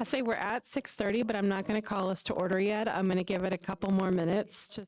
I say we're at 6:30, but I'm not going to call us to order yet. I'm going to give it a couple more minutes.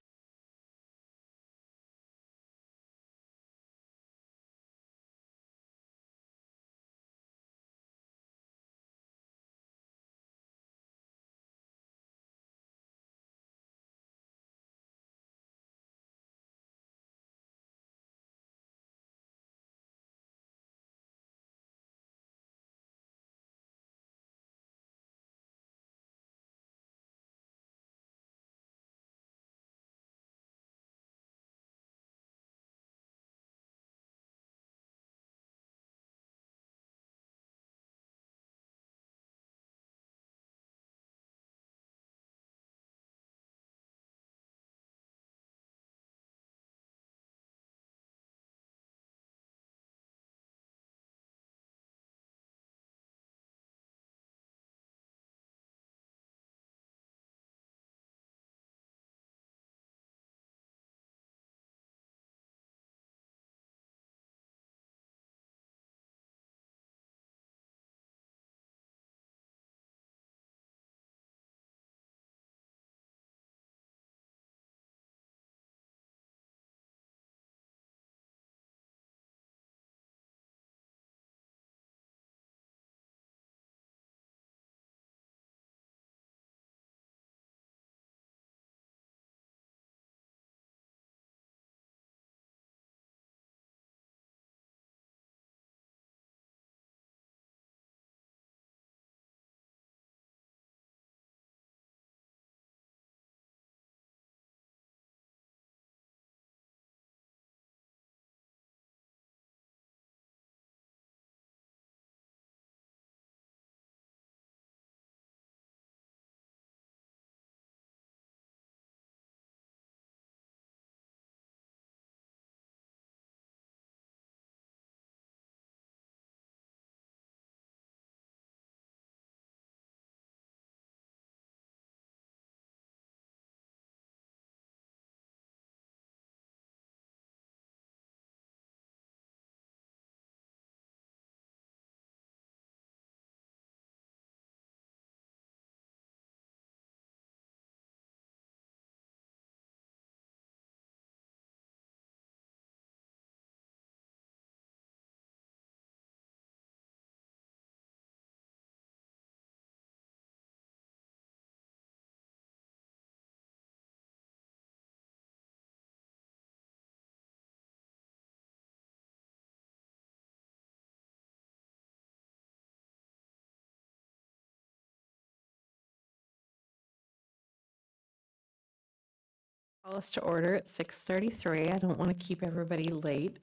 Call us to order at 6:33. I don't want to keep everybody late,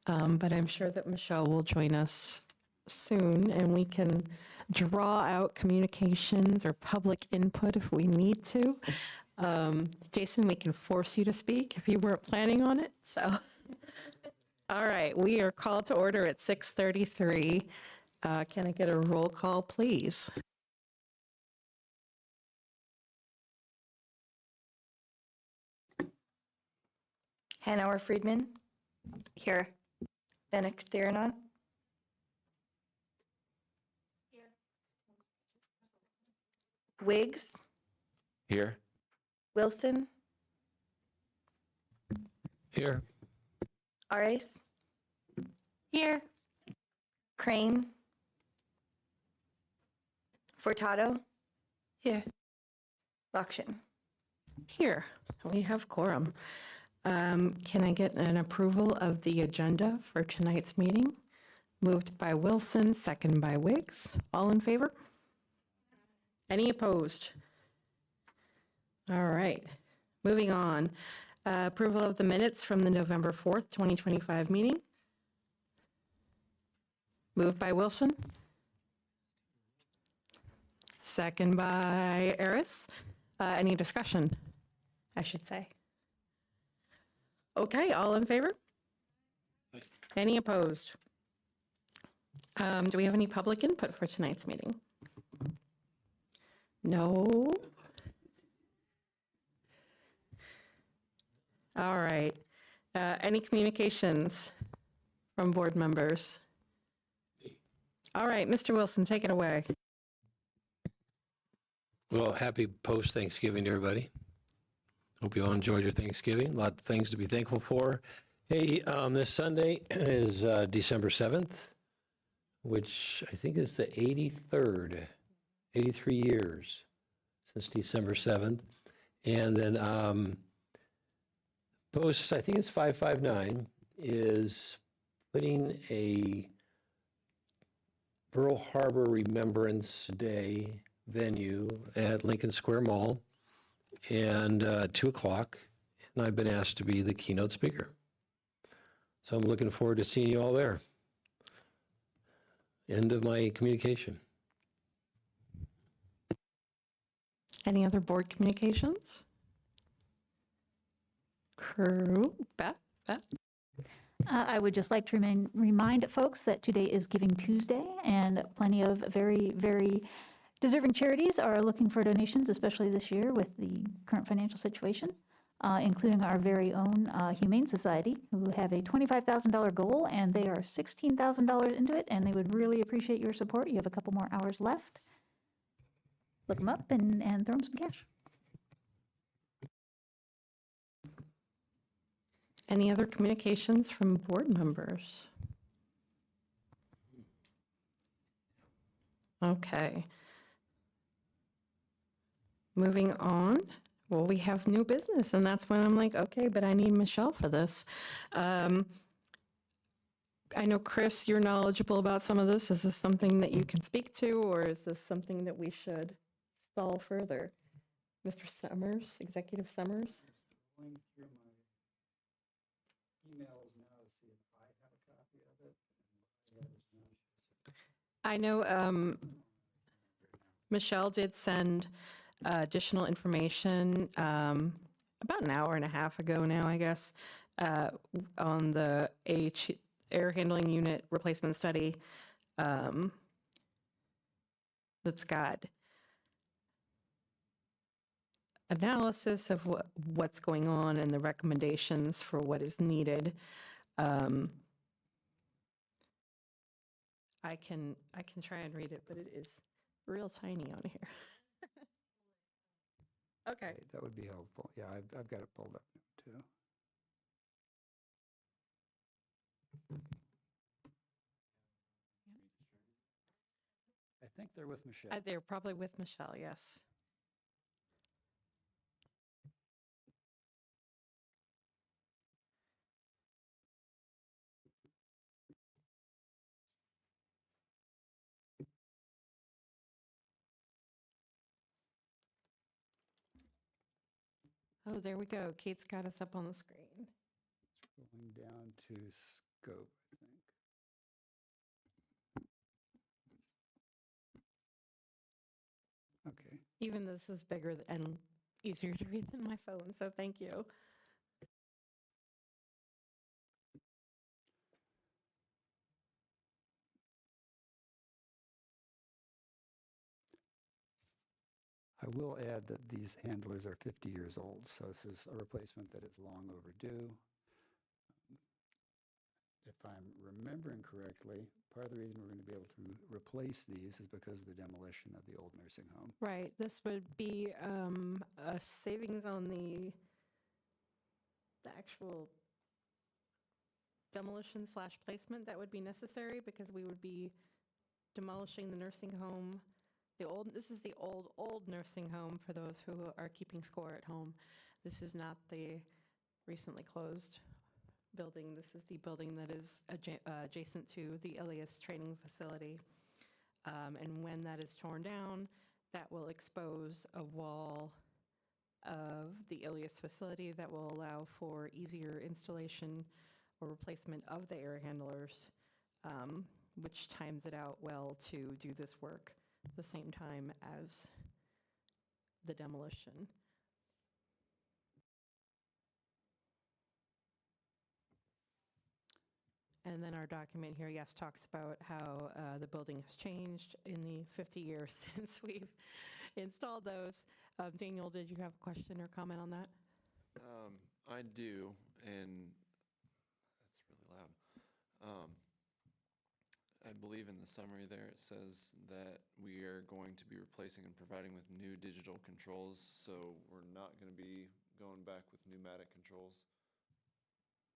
but I'm sure that Michelle will join us soon, and we can draw out communications or public input if we need to. Jason, we can force you to speak if you weren't planning on it. So, all right, we are called to order at 6:33. Can I get a roll call, please? Hanauer Friedman. Here. Benek Theranon. Here. Wiggs. Here. Wilson. Here. Ares. Here. Crane. Furtado. Here. Lakshin. Here. We have quorum. Can I get an approval of the agenda for tonight's meeting? Moved by Wilson, second by Wiggs. All in favor? Any opposed? All right. Moving on. Approval of the minutes from the November 4th, 2025 meeting. Moved by Wilson. Second by Eris. Any discussion, I should say? Okay, all in favor? Any opposed? Do we have any public input for tonight's meeting? No? All right. Any communications from board members? All right, Mr. Wilson, take it away. Well, happy post-Thanksgiving to everybody. Hope you all enjoyed your Thanksgiving. A lot of things to be thankful for. Hey, this Sunday is December 7th, which I think is the 83 years since December 7th. And then post, I think it's 559, is putting a Pearl Harbor Remembrance Day venue at Lincoln Square Mall and 2 o'clock. And I've been asked to be the keynote speaker. So I'm looking forward to seeing you all there. End of my communication. Any other board communications? Crew, Beth? I would just like to remind folks that today is Giving Tuesday, and plenty of very, very deserving charities are looking for donations, especially this year with the current financial situation, including our very own Humane Society, who have a $25,000 goal, and they are $16,000 into it, and they would really appreciate your support. You have a couple more hours left. Look them up and throw them some cash. Any other communications from board members? Okay. Moving on. Well, we have new business, and that's when I'm like, okay, but I need Michelle for this. I know, Chris, you're knowledgeable about some of this. Is this something that you can speak to, or is this something that we should stall further? Mr. Summers, Executive Summers? Going through my emails now to see if I have a copy of it. I know Michelle did send additional information about an hour and a half ago now, I guess, on the air handling unit replacement study that's got analysis of what's going on and the recommendations for what is needed. I can try and read it, but it is real tiny on here. Okay. That would be helpful. Yeah, I've got it pulled up too. I think they're with Michelle. They're probably with Michelle, yes. Oh, there we go. Kate's got us up on the screen. Scrolling down to scope, I think. Okay. Even this is bigger and easier to read than my phone, so thank you. I will add that these handlers are 50 years old, so this is a replacement that is long overdue. If I'm remembering correctly, part of the reason we're going to be able to replace these is because of the demolition of the old nursing home. Right, this would be a savings on the actual demolition / placement that would be necessary, because we would be demolishing the nursing home. This is the old nursing home for those who are keeping score at home. This is not the recently closed building. This is the building that is adjacent to the Ilias training facility. And when that is torn down, that will expose a wall of the Ilias facility that will allow for easier installation or replacement of the air handlers, which times it out well to do this work the same time as the demolition. And then our document here, yes, talks about how the building has changed in the 50 years since we've installed those. Daniel, did you have a question or comment on that? I do, and that's really loud. I believe believe in the summary there, it says that we are going to be replacing and providing with new digital controls, so we're not going to be going back with pneumatic controls.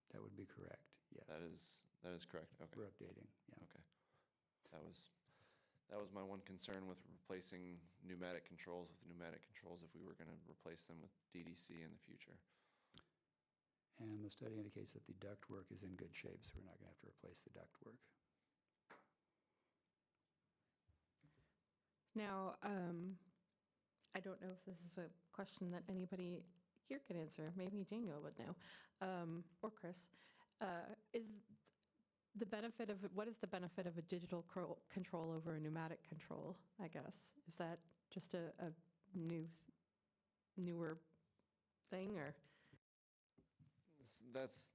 That would be correct, yes. That is correct, okay. We're updating, yeah. Okay. That was my one concern with replacing pneumatic controls with pneumatic controls, if we were going to replace them with DDC in the future. And the study indicates that the ductwork is in good shape, so we're not going to have to replace the ductwork. Now, I don't know if this is a question that anybody here could answer. Maybe Daniel would know, or Chris. Is the benefit of what is the benefit of a digital control over a pneumatic control? I guess is that just a newer thing, or? That's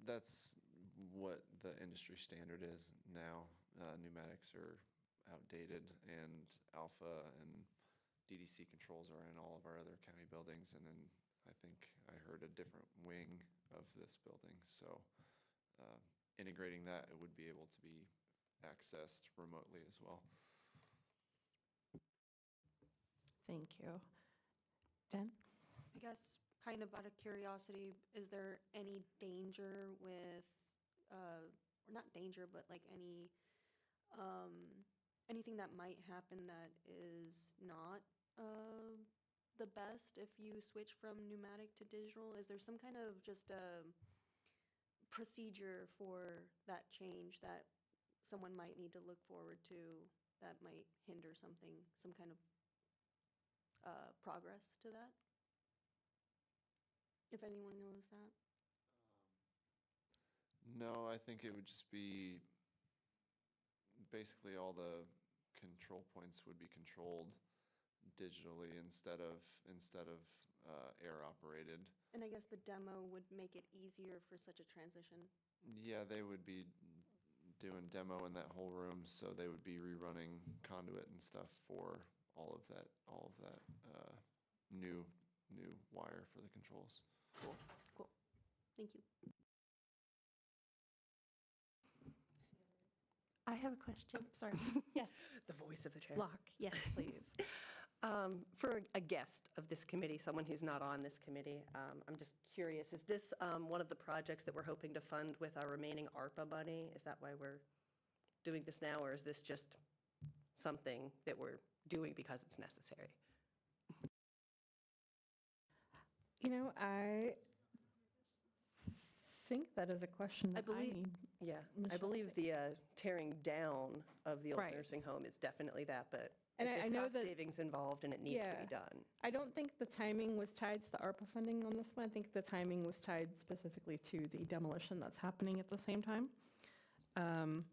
what the industry standard is now. Pneumatics are outdated, and alpha and DDC controls are in all of our other county buildings, and then I think I heard a different wing of this building. So integrating that, it would be able to be accessed remotely as well. Thank you. Dan? I guess, kind of out of curiosity, is there any danger with, or not danger, but like any, anything that might happen that is not the best if you switch from pneumatic to digital? Is there some kind of just a procedure for that change that someone might need to look forward to that might hinder something, some kind of progress to that? If anyone knows that. No, I think it would just be basically all the control points would be controlled digitally instead of air operated. And I guess the demo would make it easier for such a transition. Yeah, they would be doing demo in that whole room, so they would be rerunning conduit and stuff for all of that new wire for the controls. Cool, cool. Thank you. I have a question. Sorry. Yes. The voice of the chair. Locke. Yes, please. For a guest of this committee, someone who's not on this committee, I'm just curious, is this one of the projects that we're hoping to fund with our remaining ARPA money? Is that why we're doing this now, or is this just something that we're doing because it's necessary? You know, I think that is a question that I believe- need. Yeah, I Michelle, believe the tearing down of the old Right. nursing home is definitely that, but And if I there's know cost that- savings involved and it needs to Yeah. be done. I don't think the timing was tied to the ARPA funding on this one. I think the timing was tied specifically to the demolition that's happening at the same time.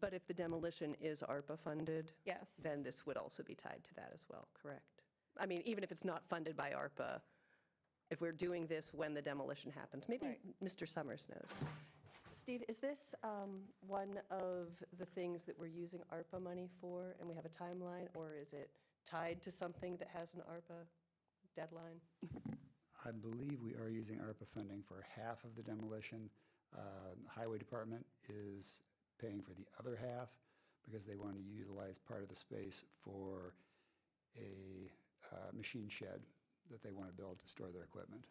But if the demolition is ARPA funded, Yes. then this would also be tied to that as well, correct? I mean, even if it's not funded by ARPA, if we're doing this when the demolition happens, maybe Right. Mr. Summers knows. Steve, is this one of the things that we're using ARPA money for, and we have a timeline, or is it tied to something that has an ARPA deadline? I believe we are using ARPA funding for half of the demolition. The Highway Department is paying for the other half because they want to utilize part of the space for a machine shed that they want to build to store their equipment.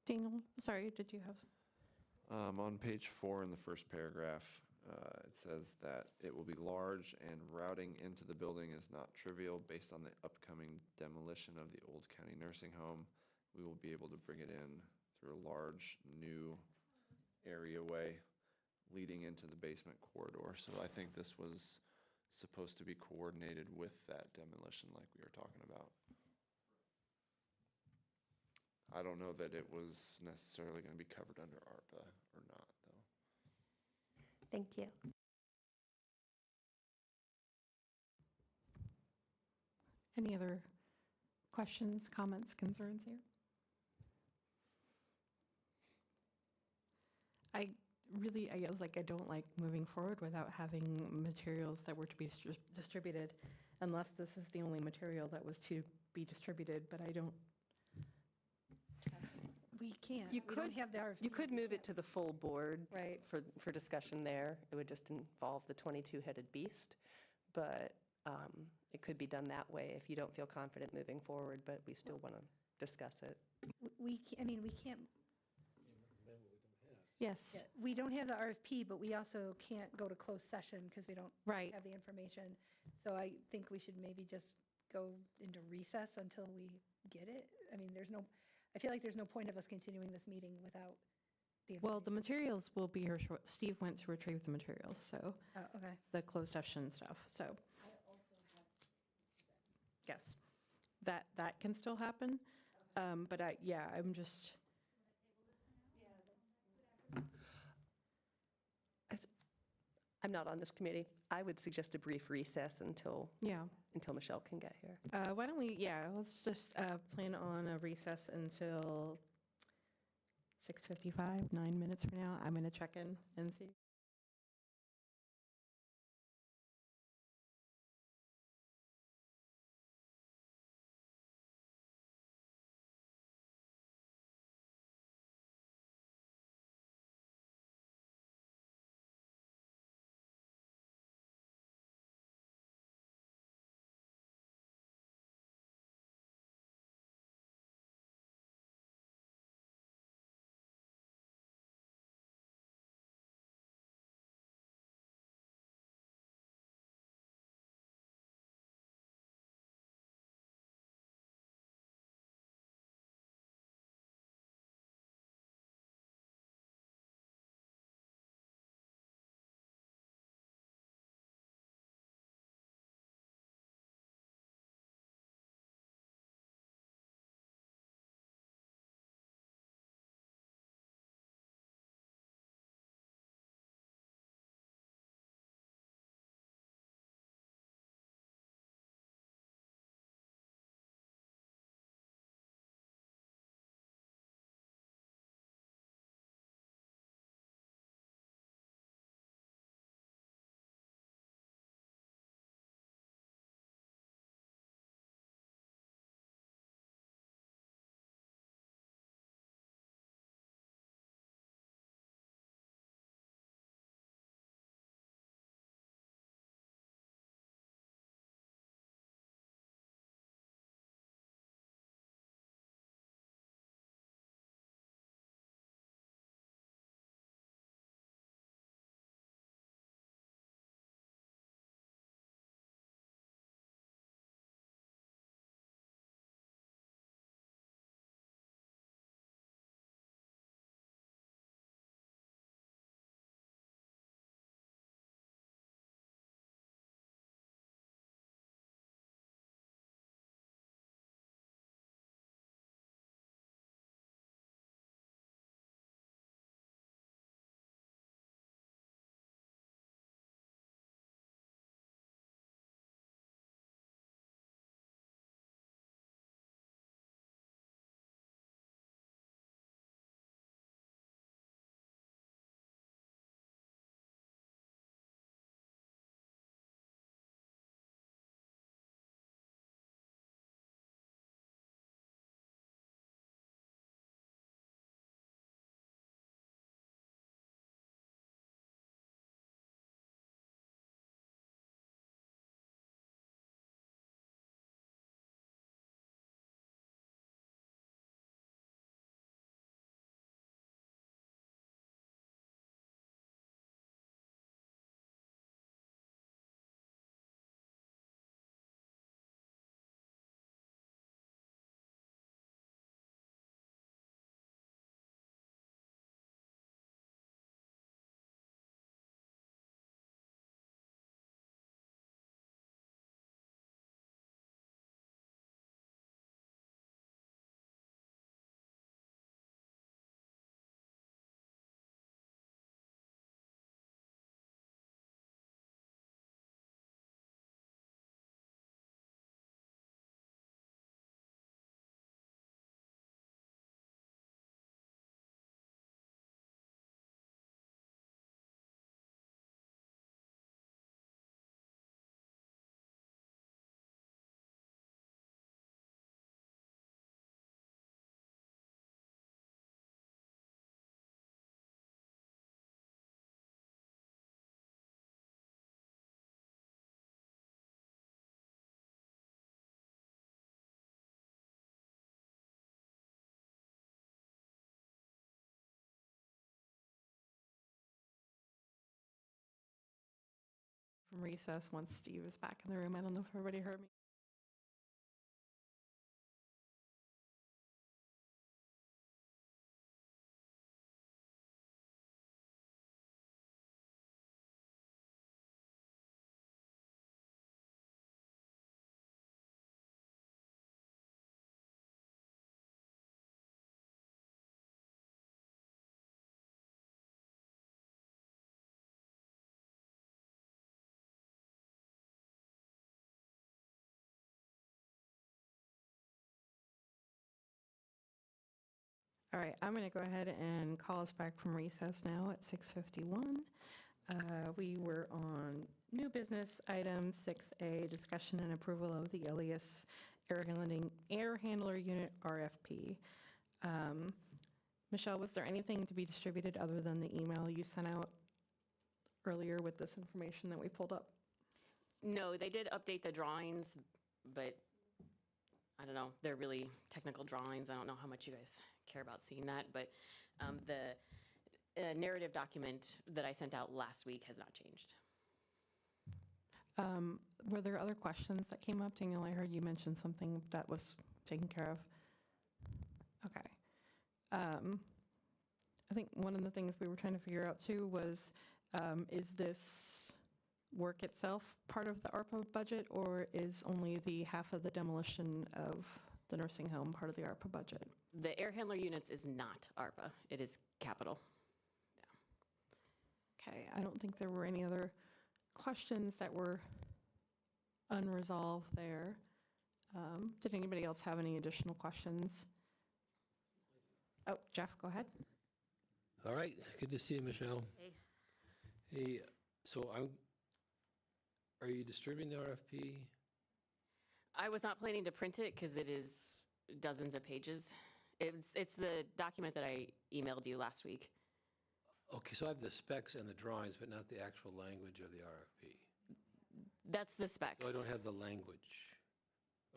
Daniel, sorry, did you have? On page 4 in the first paragraph, it says that it will be large and routing into the building is not trivial. Based on the upcoming demolition of the old county nursing home, we will be able to bring it in through a large new areaway leading into the basement corridor. So I think this was supposed to be coordinated with that demolition like we were talking about. I don't know that it was necessarily going to be covered under ARPA or not, though. Thank you. Any other questions, comments, concerns here? I was like, I don't like moving forward without having materials that were to be distributed, unless this is the only material that was to be distributed, but I don't. we can't. You We don't could- have the RFP. You could move it to the full board Right. for discussion there. It would just involve the 22-headed beast, but it could be done that way if you don't feel confident moving forward, but we still want to discuss it. I mean, we can't, Yes, we don't have the RFP, but we also can't go to closed session because we don't right. have the information. So I think we should maybe just go into recess until we get it. I mean, I feel like there's no point of us continuing this meeting without the Well, the information. materials will be here short. Steve went to retrieve the materials, so Oh, okay. the closed session stuff, so. Yes, that can still happen. But I'm just, I'm not on this committee. I would suggest a brief recess until yeah. Michelle can get here. Why don't we, let's just plan on a recess until 6:55, 9 minutes from now. I'm going to check in and see. from recess once Steve is back in the room. I don't know if everybody heard me. All right, I'm going to go ahead and call us back from recess now at 6:51. We were on new business item 6A, discussion and approval of the Elias air handler unit RFP. Michelle, was there anything to be distributed other than the email you sent out earlier with this information that we pulled up? No, they did update the drawings, but I don't know, they're really technical drawings. I don't know how much you guys care about seeing that, but the narrative document that I sent out last week has not changed. Were there other questions that came up? Daniel, I heard you mention something that was taken care of. Okay. I think one of the things we were trying to figure out too was, is this work itself part of the ARPA budget, or is only the half of the demolition of the nursing home part of the ARPA budget? The air handler units is not ARPA, it is capital. Okay, I don't think there were any other questions that were unresolved there. Did anybody else have any additional questions? Oh, Jeff, go ahead. All right, good to see you, Michelle. Hey. Hey, so are you distributing the RFP? I was not planning to print it because it is dozens of pages. It's the document that I emailed you last week. Okay, so I have the specs and the drawings, but not the actual language of the RFP. That's the specs. So I don't have the language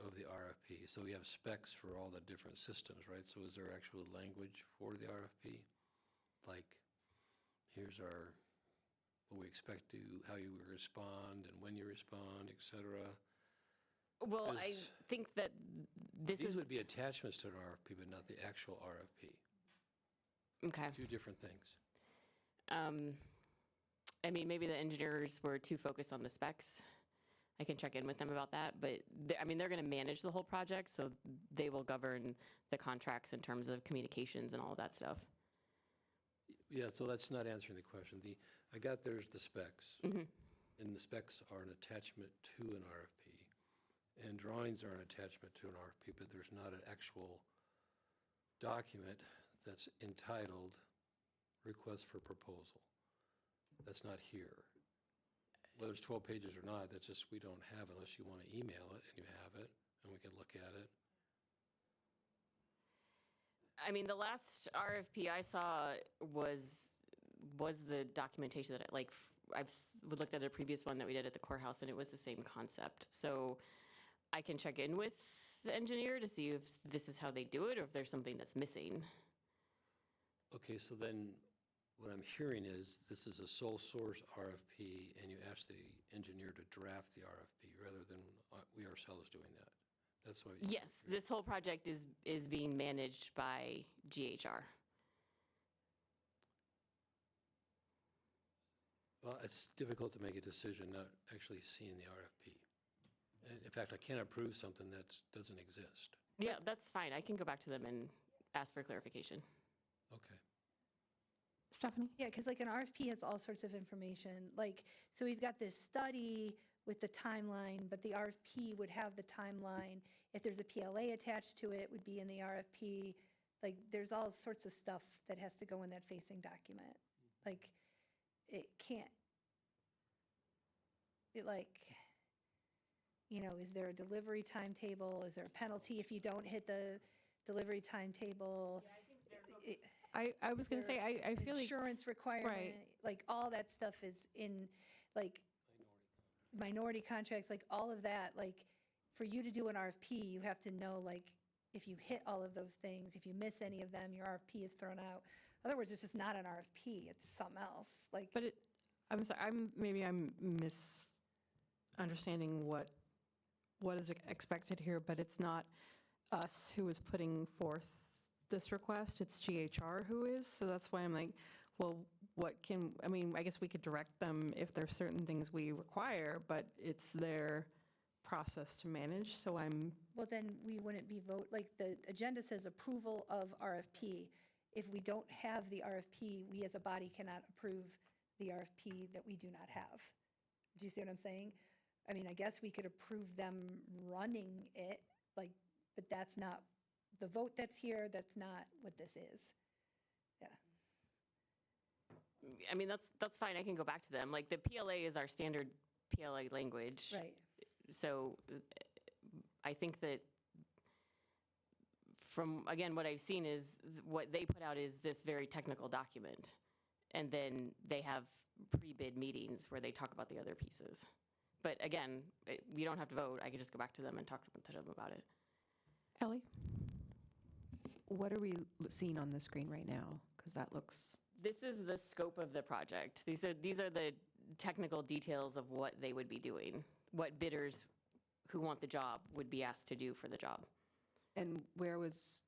of the RFP. So we have specs for all the different systems, right? So is there actual language for the RFP? Like, here's what we expect how you respond and when you respond, et cetera. Well, I think that These would be attachments to an RFP, but not the actual RFP. Okay. Two different things. I mean, maybe the engineers were too focused on the specs. I can check in with them about that, but I mean, they're going to manage the whole project, so they will govern the contracts in terms of communications and all of that stuff. Yeah, so that's not answering the question. I got there's the specs, and the specs are an attachment to an RFP, and drawings are an attachment to an RFP, but there's not an actual document that's entitled Request for Proposal. That's not here. Whether it's 12 pages or not, that's just, we don't have it unless you want to email it and you have it, and we can look at it. I mean, the last RFP I saw was the documentation that I've looked at a previous one that we did at the courthouse, and it was the same concept. So I can check in with the engineer to see if this is how they do it or if there's something that's missing. Okay, so then what I'm hearing is this is a sole source RFP, and you ask the engineer to draft the RFP rather than we ourselves doing that. That's why. Yes, this whole project is being managed by GHR. Well, it's difficult to make a decision not actually seeing the RFP. And in fact, I can't approve something that doesn't exist. Yeah, that's fine. I can go back to them and ask for clarification. Okay. Stephanie? Yeah, because like an RFP has all sorts of information. Like, so we've got this study with the timeline, but the RFP would have the timeline. If there's a PLA attached to it, it would be in the RFP. Like, there's all sorts of stuff that has to go in that facing document. Like, it can't, is there a delivery timetable? Is there a penalty if you don't hit the delivery timetable? I was going to say, I feel like, Insurance requirement, like all that stuff is in, like, minority contracts, like all of that, like, for you to do an RFP, you have to know, like, if you hit all of those things, if you miss any of them, your RFP is thrown out. In other words, it's just not an RFP, it's something else, like. but I'm sorry, maybe I'm understanding what is expected here, but it's not us who is putting forth this request, it's GHR who is, so that's why I'm like, well, I mean, I guess we could direct them if there's certain things we require, but it's their process to manage, so Well, then we wouldn't be like, the agenda says approval of RFP. If we don't have the RFP, we as a body cannot approve the RFP that we do not have. Do you see what I'm saying? I mean, I guess we could approve them running it, like, but that's not, the vote that's here, that's not what this is. Yeah. I mean, that's fine. I can go back to them. Like the PLA is our standard PLA language. Right. So I think that from, again, what I've seen is what they put out is this very technical document. And then they have pre-bid meetings where they talk about the other pieces. But again, we don't have to vote. I could just go back to them and talk to them about it. Ellie? What are we seeing on the screen right now? Because that looks, This is the scope of the project. These are the technical details of what they would be doing, what bidders who want the job would be asked to do for the job. and where was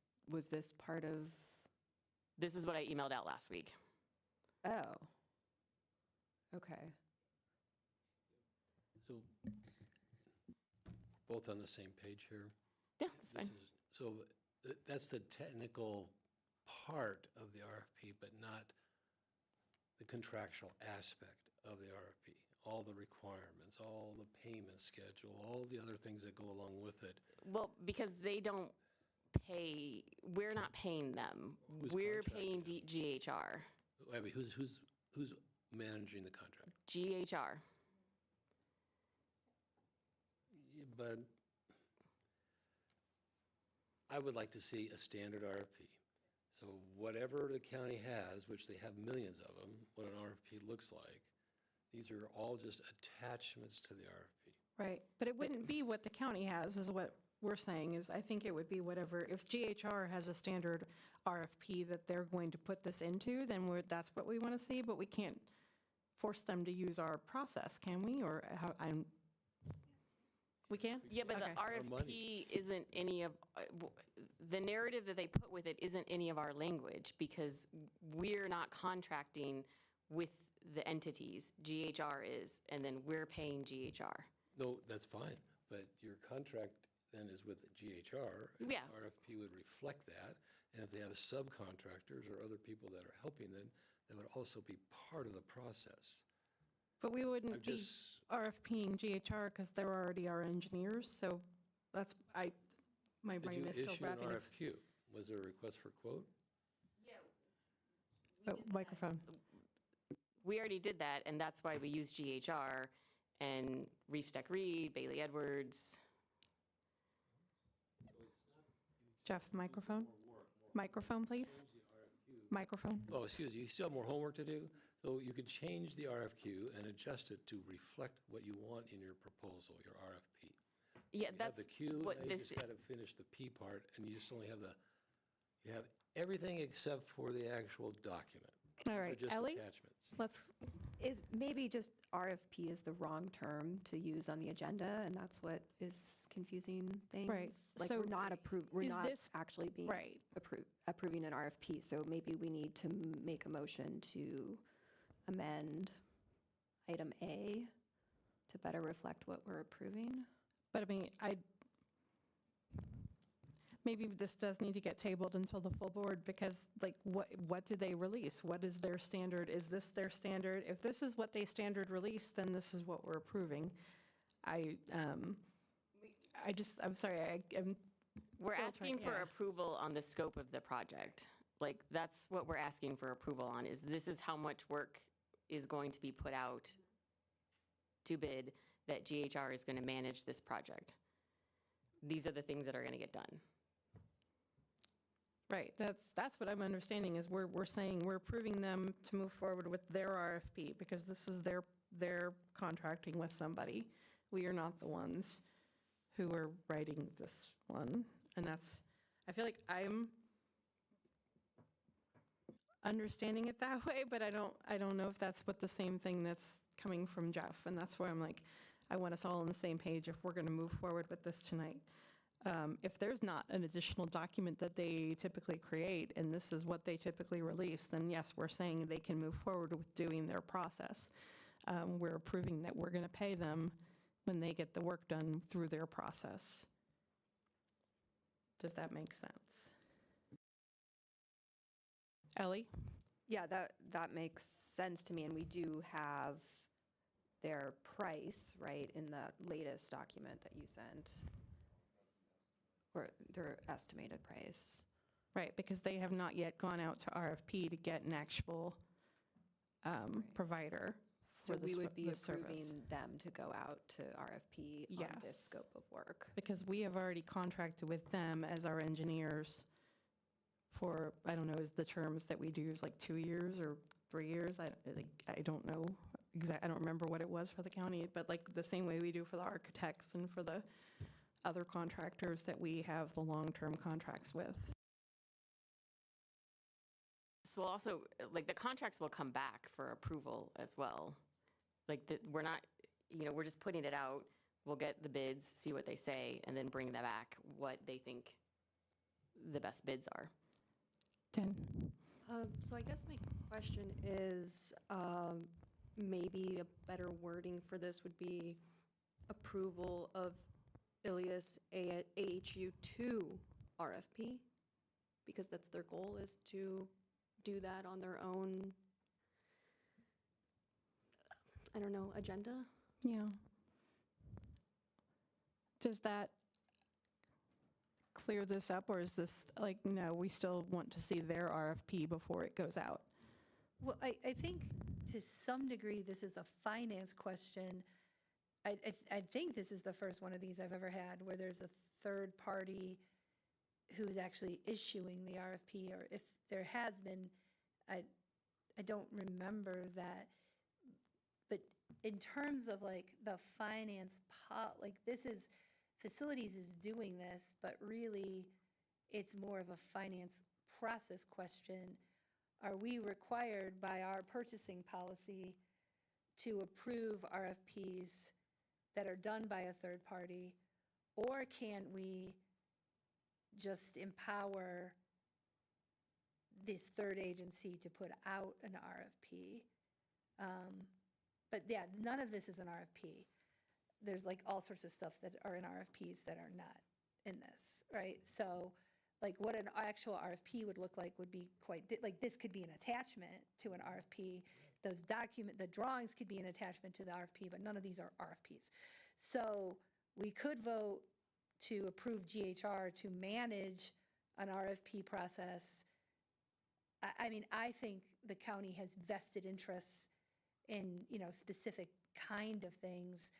this part of, This is what I emailed out last week. oh, okay. So we're both on the same page here. Yeah, that's fine. So that's the technical part of the RFP, but not the contractual aspect of the RFP. All the requirements, all the payment schedule, all the other things that go along with it. Well, because they don't pay, we're not paying them. Who's We're contracting paying GHR. I mean, who's managing the contract? GHR. Yeah, but I would like to see a standard RFP. So whatever the county has, which they have millions of them, what an RFP looks like, these are all just attachments to the RFP. Right, but it wouldn't be what the county has, is what we're saying, is I think it would be whatever, if GHR has a standard RFP that they're going to put this into, then that's what we want to see, but we can't force them to use our process, can we? Or we can? Yeah, but Okay. the Our RFP money. isn't any of, the narrative that they put with it isn't any of our language because we're not contracting with the entities. GHR is, and then we're paying GHR. No, that's fine, but your contract then is with GHR. and the Yeah. RFP would reflect that, and if they have subcontractors or other people that are helping them, that would also be part of the process. But we I'm wouldn't be just, RFPing GHR because they're already our engineers, so that's, my did brain you is still issue an wrapping its, RFQ? Was there a request for quote? microphone. We already did that, and that's why we use GHR and Reef Tech Reed, Bailey Edwards. Jeff, microphone? Microphone, please? Microphone? Oh, excuse me, you still have more homework to do? So you could change the RFQ and adjust it to reflect what you want in your proposal, your RFP. Yeah, You have that's the Q, what now you this, just got to finish the P part, and you just only have you have everything except for the actual document. All These are right, just Ellie, attachments. let's, Is maybe just RFP is the wrong term to use on the agenda, and that's what is confusing things? Like, so we're not we're is not this- actually being right. approving an RFP, so maybe we need to make a motion to amend item A to better reflect what we're approving. but I mean, maybe this does need to get tabled until the full board, because like, what do they release? What is their standard? Is this their standard? If this is what they standard release, then this is what we're approving. I'm sorry, I'm we're still asking trying- for yeah. approval on the scope of the project. Like, that's what we're asking for approval on, is this is how much work is going to be put out to bid that GHR is going to manage this project. These are the things that are going to get done. Right, that's what I'm understanding, is we're saying we're approving them to move forward with their RFP, because this is their contracting with somebody. We are not the ones who are writing this one, and I feel like I'm understanding it that way, but I don't know if that's what the same thing that's coming from Jeff, and that's where I'm like, I want us all on the same page if we're going to move forward with this tonight. If there's not an additional document that they typically create, and this is what they typically release, then yes, we're saying they can move forward with doing their process. We're approving that we're going to pay them when they get the work done through their process. Does that make sense? Ellie? Yeah, that makes sense to me, and we do have their price, right, in the latest document that you sent, or their estimated price. Right, because they have not yet gone out to RFP to get an actual provider So for we would be the service. approving them to go out to RFP on this Yes. scope of work. Because we have already contracted with them as our engineers for, I don't know, is the terms that we do is like 2 years or 3 years? I don't know I don't remember what it was for the county, but like the same way we do for the architects and for the other contractors that we have the long-term contracts with. So we'll also, like, the contracts will come back for approval as well. Like, we're not, we're just putting it out. We'll get the bids, see what they say, and then bring them back what they think the best bids are. 10. So I guess my question is, maybe a better wording for this would be approval of Ilias AHU 2 RFP, because that's their goal, is to do that on their own, I don't know, agenda? Yeah. Does that clear this up, or is this like, no, we still want to see their RFP before it goes out? Well, I think to some degree, this is a finance question. I think this is the first one of these I've ever had where there's a third party who's actually issuing the RFP, or if there has been, I don't remember that. But in terms of like the finance like this is, facilities is doing this, but really it's more of a finance process question. Are we required by our purchasing policy to approve RFPs that are done by a third party? Or can we just empower this third agency to put out an RFP? But yeah, none of this is an RFP. There's like all sorts of stuff that are in RFPs that are not in this, right? So like what an actual RFP would look like would be quite, like this could be an attachment to an RFP. The drawings could be an attachment to the RFP, but none of these are RFPs. So we could vote to approve GHR to manage an RFP process. I mean, I think the county has vested interests in, specific kind of things.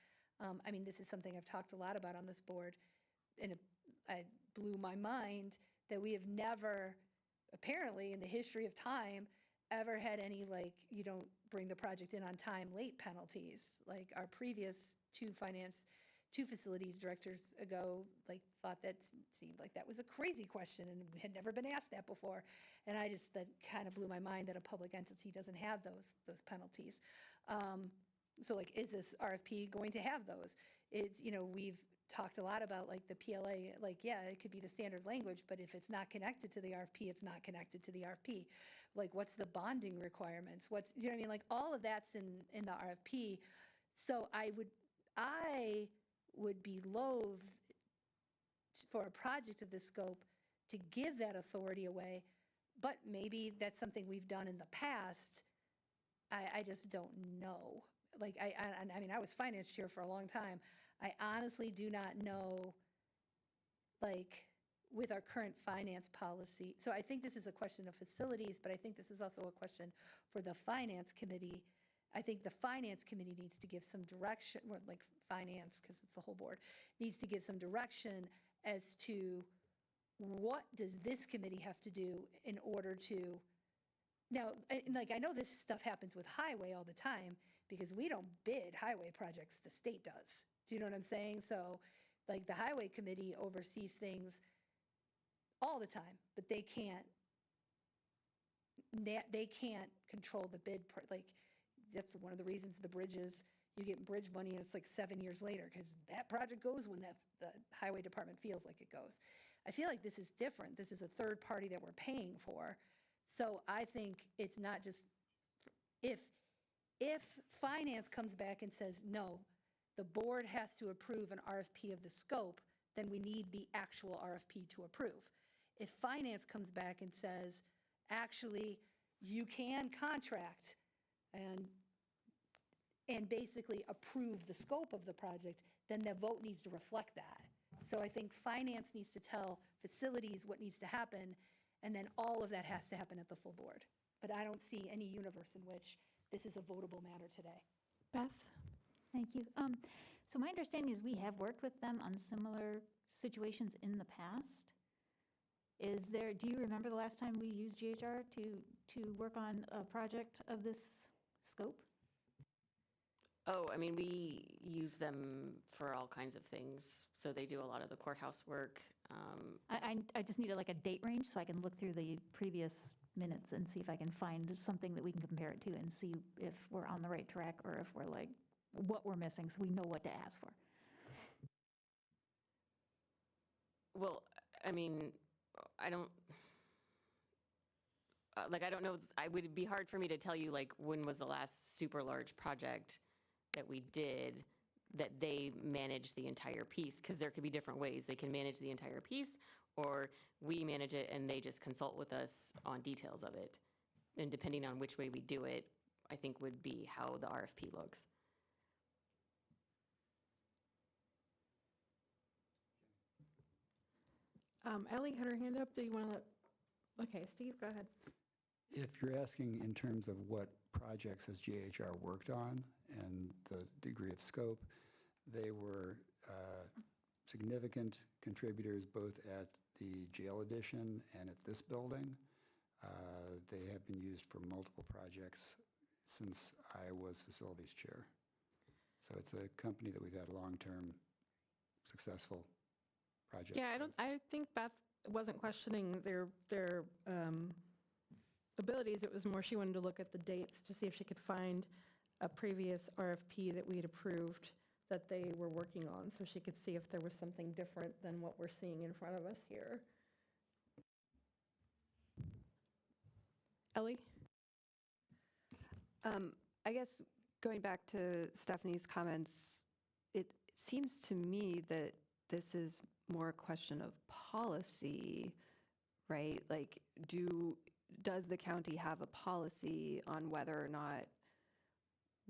I mean, this is something I've talked a lot about on this board, and it blew my mind that we have never, apparently in the history of time, ever had any, like, you don't bring the project in on time late penalties. Like our previous two facilities directors ago, like thought that seemed like that was a crazy question and we had never been asked that before. And that kind of blew my mind that a public entity doesn't have those penalties. So like, is this RFP going to have those? It's, we've talked a lot about like the PLA, like, yeah, it could be the standard language, but if it's not connected to the RFP, it's not connected to the RFP. Like, what's the bonding requirements? You know what I mean? Like, all of that's in the RFP. So I would be loath for a project of this scope to give that authority away, but maybe that's something we've done in the past. I just don't know. Like, I mean, I was finance chair for a long time. I honestly do not know, like, with our current finance policy. So I think this is a question of facilities, but I think this is also a question for the finance committee. I think the finance committee needs to give some direction, or like finance, because it's the whole board, needs to give some direction as to what does this committee have to do in order to, now, like, I know this stuff happens with highway all the time because we don't bid highway projects, the state does. Do you know what I'm saying? So like the highway committee oversees things all the time, but they can't control the bid, like, that's one of the reasons the bridges, you get bridge money and it's like 7 years later, because that project goes when the highway department feels like it goes. I feel like this is different. This is a third party that we're paying for. So I think it's not just, if finance comes back and says, no, the board has to approve an RFP of the scope, then we need the actual RFP to approve. If finance comes back and says, actually, you can contract and basically approve the scope of the project, then the vote needs to reflect that. So I think finance needs to tell facilities what needs to happen, and then all of that has to happen at the full board. But I don't see any universe in which this is a votable matter today. Beth? Thank you. So my understanding is we have worked with them on similar situations in the past. Do you remember the last time we used GHR to work on a project of this scope? Oh, I mean, we use them for all kinds of things. So they do a lot of the courthouse work. I just needed like a date range so I can look through the previous minutes and see if I can find something that we can compare it to and see if we're on the right track or if we're like, what we're missing, so we know what to ask for. Well, I mean, I don't know. It would be hard for me to tell you like when was the last super large project that we did that they manage the entire piece, because there could be different ways. They can manage the entire piece, or we manage it and they just consult with us on details of it. And depending on which way we do it, I think would be how the RFP looks. Ellie had her hand up. Do you want to okay, Steve, go ahead. If you're asking in terms of what projects has GHR worked on and the degree of scope, they were significant contributors both at the jail addition and at this building. They have been used for multiple projects since I was facilities chair. So it's a company that we've had long-term successful projects. Yeah, I think Beth wasn't questioning their abilities. It was more she wanted to look at the dates to see if she could find a previous RFP that we had approved that they were working on, so she could see if there was something different than what we're seeing in front of us here. Ellie? I guess going back to Stephanie's comments, it seems to me that this is more a question of policy, right? Like, does the county have a policy on whether or not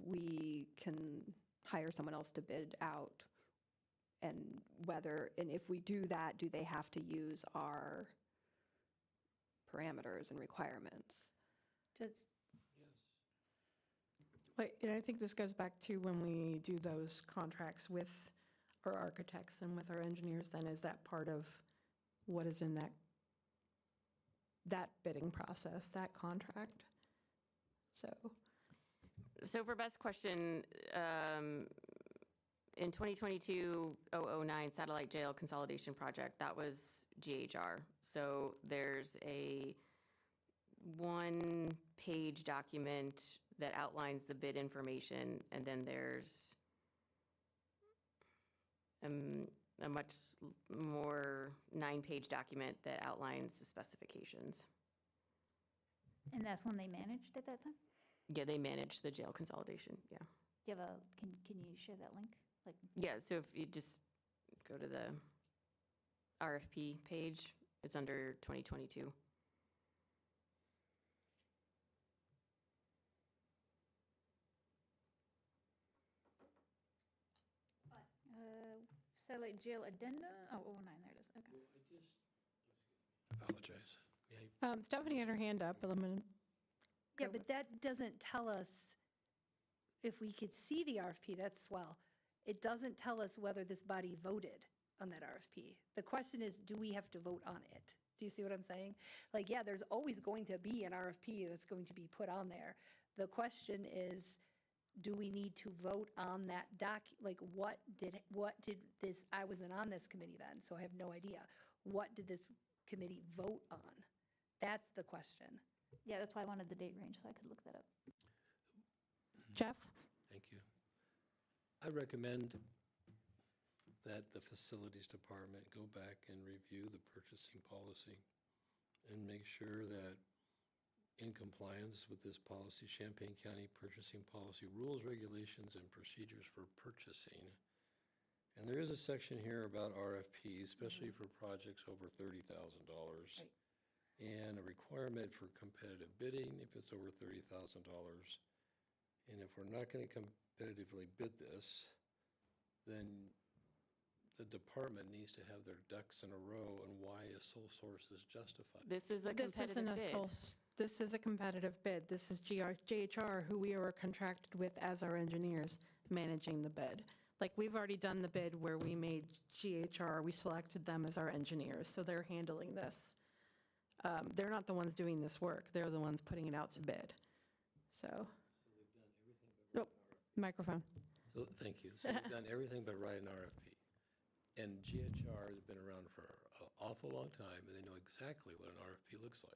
we can hire someone else to bid out? And if we do that, do they have to use our parameters and requirements? And I think this goes back to when we do those contracts with our architects and with our engineers, then is that part of what is in that bidding process, that contract? So for Beth's question, in 2022-009 Satellite Jail Consolidation Project, that was GHR. So there's a one-page document that outlines the bid information, and then there's a much more 9-page document that outlines the specifications. And that's when they managed at that time? Yeah, they managed the jail consolidation, yeah. Do you have can you share that link? Like, Yeah, so if you just go to the RFP page, it's under 2022. Satellite Jail Addenda? Oh, 09, there it is, okay. Apologize. Stephanie had her hand up, but I'm going to. Yeah, but that doesn't tell us if we could see the RFP, that's swell. It doesn't tell us whether this body voted on that RFP. The question is, do we have to vote on it? Do you see what I'm saying? Like, yeah, there's always going to be an RFP that's going to be put on there. The question is, do we need to vote on that like what did this, I wasn't on this committee then, so I have no idea. What did this committee vote on? That's the question. Yeah, that's why I wanted the date range, so I could look that up. Jeff? Thank you. I recommend that the facilities department go back and review the purchasing policy and make sure that in compliance with this policy, Champaign County Purchasing Policy Rules, Regulations, and Procedures for Purchasing. And there is a section here about RFP, especially for projects over $30,000. And a requirement for competitive bidding if it's over $30,000. And if we're not going to competitively bid this, then the department needs to have their ducks in a row and why a sole source is justified. This is a This isn't competitive a bid. sole, this is a competitive bid. This is JHR, who we are contracted with as our engineers, managing the bid. Like, we've already done the bid where we made GHR, we selected them as our engineers, so they're handling this. They're not the ones doing this work, they're the ones putting it out to bid, so. Nope, microphone. So, thank you. So we've done everything but write an RFP. And GHR has been around for an awful long time, and they know exactly what an RFP looks like.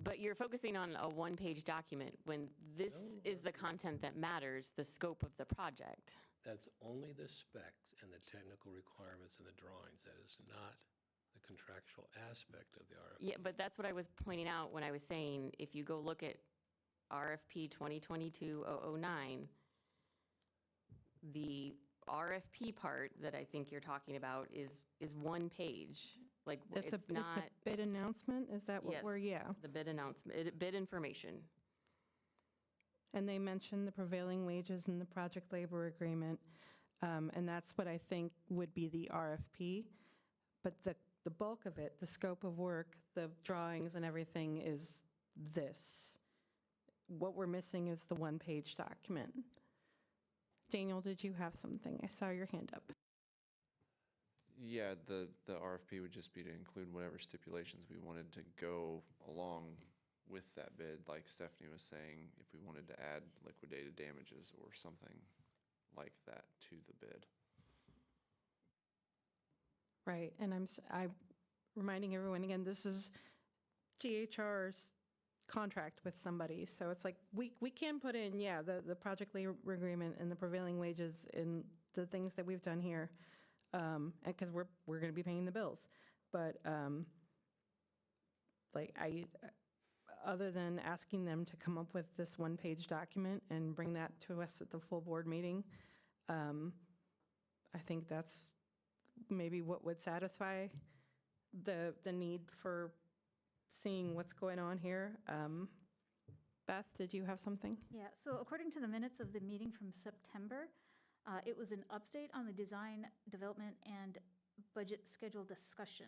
But you're focusing on a one-page document when this is the content that matters, the scope of the project. That's only the specs and the technical requirements and the drawings. That is not the contractual aspect of the RFP. Yeah, but that's what I was pointing out when I was saying, if you go look at RFP 2022-009, the RFP part that I think you're talking about is one page. Like, It's it's not. a bid announcement, is that what we're, Yes, yeah. the bid announcement, bid information. And they mentioned the prevailing wages and the project labor agreement, and that's what I think would be the RFP. But the bulk of it, the scope of work, the drawings and everything is this. What we're missing is the one-page document. Daniel, did you have something? I saw your hand up. Yeah, the RFP would just be to include whatever stipulations we wanted to go along with that bid, like Stephanie was saying, if we wanted to add liquidated damages or something like that to the bid. Right, and I'm reminding everyone again, this is GHR's contract with somebody, so it's like, we can put in, yeah, the project labor agreement and the prevailing wages and the things that we've done here, because we're going to be paying the bills, but like, other than asking them to come up with this one-page document and bring that to us at the full board meeting, I think that's maybe what would satisfy the need for seeing what's going on here. Beth, did you have something? Yeah, so according to the minutes of the meeting from September, it was an update on the design, development, and budget schedule discussion.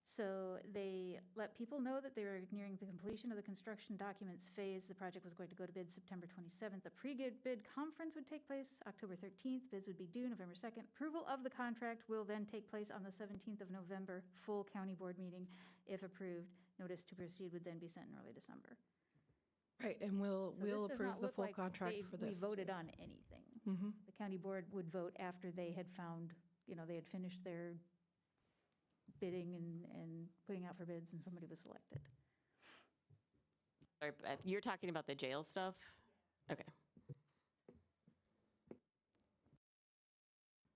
So they let people know that they were nearing the completion of the construction documents phase. The project was going to go to bid September 27th. The pre-bid conference would take place October 13th. Bids would be due November 2nd. Approval of the contract will then take place on the 17th of November, full county board meeting. If approved, notice to proceed would then be sent in early December. Right, and we'll So this does approve not the look full like contract for this. we voted on anything. Mhm. The county board would vote after they had found, they had finished their bidding and putting out for bids, and somebody was selected. Sorry, Beth, you're talking about the jail stuff? Okay.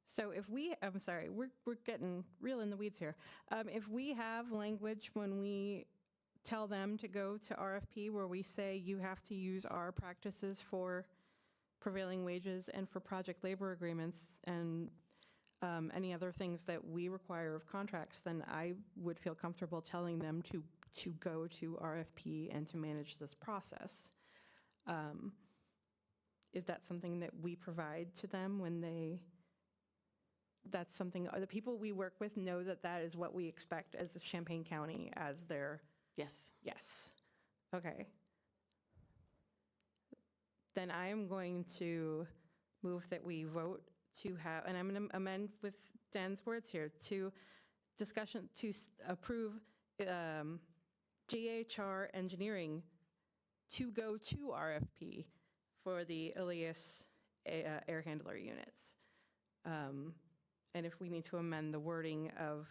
So if I'm sorry, we're getting real in the weeds here. If we have language when we tell them to go to RFP where we say you have to use our practices for prevailing wages and for project labor agreements and any other things that we require of contracts, then I would feel comfortable telling them to go to RFP and to manage this process. Is that something that we provide to them when that's something, the people we work with know that that is what we expect as the Champaign County as their. Yes. Yes. Okay. Then I am going to move that we vote to have, and I'm going to amend with Dan's words here, to approve GHR Engineering to go to RFP for the Ilias air handler units. And if we need to amend the wording of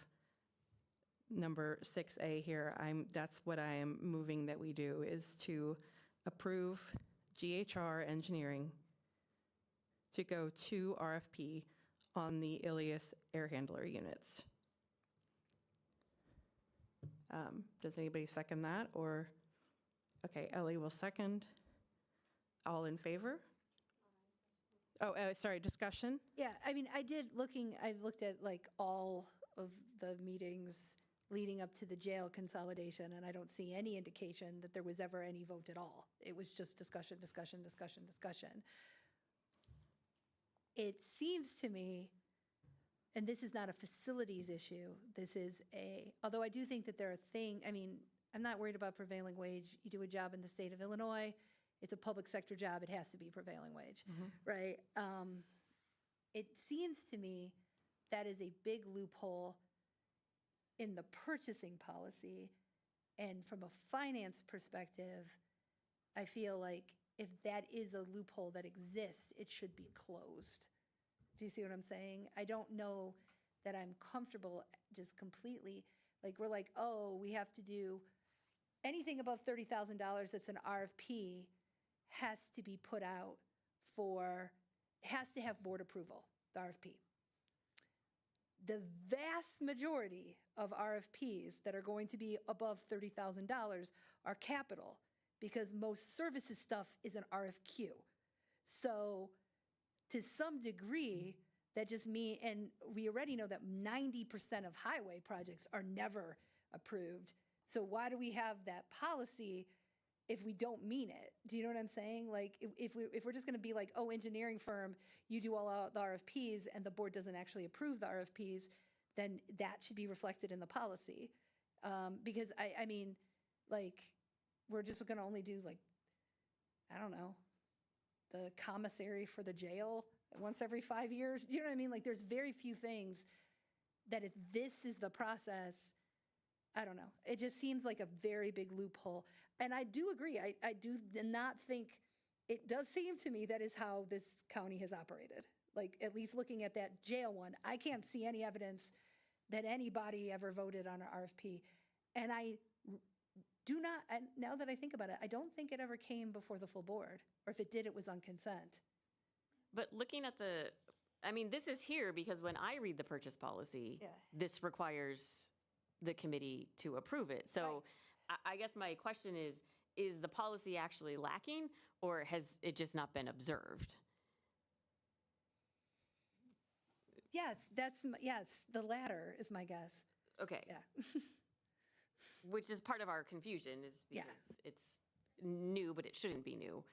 number 6A here, that's what I am moving that we do, is to approve GHR Engineering to go to RFP on the Ilias air handler units. Does anybody second that, or? Okay, Ellie will second. All in favor? Oh, sorry, discussion? Yeah, I mean, I looked at like all of the meetings leading up to the jail consolidation, and I don't see any indication that there was ever any vote at all. It was just discussion, discussion, discussion, discussion. It seems to me, and this is not a facilities issue, although I do think that there are I mean, I'm not worried about prevailing wage. You do a job in the state of Illinois, it's a public sector job, it has to be prevailing wage, right? It seems to me that is a big loophole in the purchasing policy. And from a finance perspective, I feel like if that is a loophole that exists, it should be closed. Do you see what I'm saying? I don't know that I'm comfortable just completely, like, we're like, oh, we have to do anything above $30,000 that's an RFP has to be put out has to have board approval, the RFP. The vast majority of RFPs that are going to be above $30,000 are capital, because most services stuff is an RFQ. So to some degree, that just means, and we already know that 90% of highway projects are never approved. So why do we have that policy if we don't mean it? Do you know what I'm saying? Like, if we're just going to be like, oh, engineering firm, you do all the RFPs and the board doesn't actually approve the RFPs, then that should be reflected in the policy. Because I mean, like, we're just going to only do, like, I don't know, the commissary for the jail once every 5 years. Do you know what I mean? Like, there's very few things that if this is the process, I don't know. It just seems like a very big loophole. And I do agree. I do not think, it does seem to me that is how this county has operated. Like, at least looking at that jail one, I can't see any evidence that anybody ever voted on an RFP. And I do not, now that I think about it, I don't think it ever came before the full board. Or if it did, it was on consent. But looking at I mean, this is here because when I read the purchase policy, Yeah. this requires the committee to approve it. So Right. I guess my question is the policy actually lacking, or has it just not been observed? Yes, yes, the latter is my guess. Okay. Yeah. Which is part of our confusion, is Yeah. because it's new, but it shouldn't be new.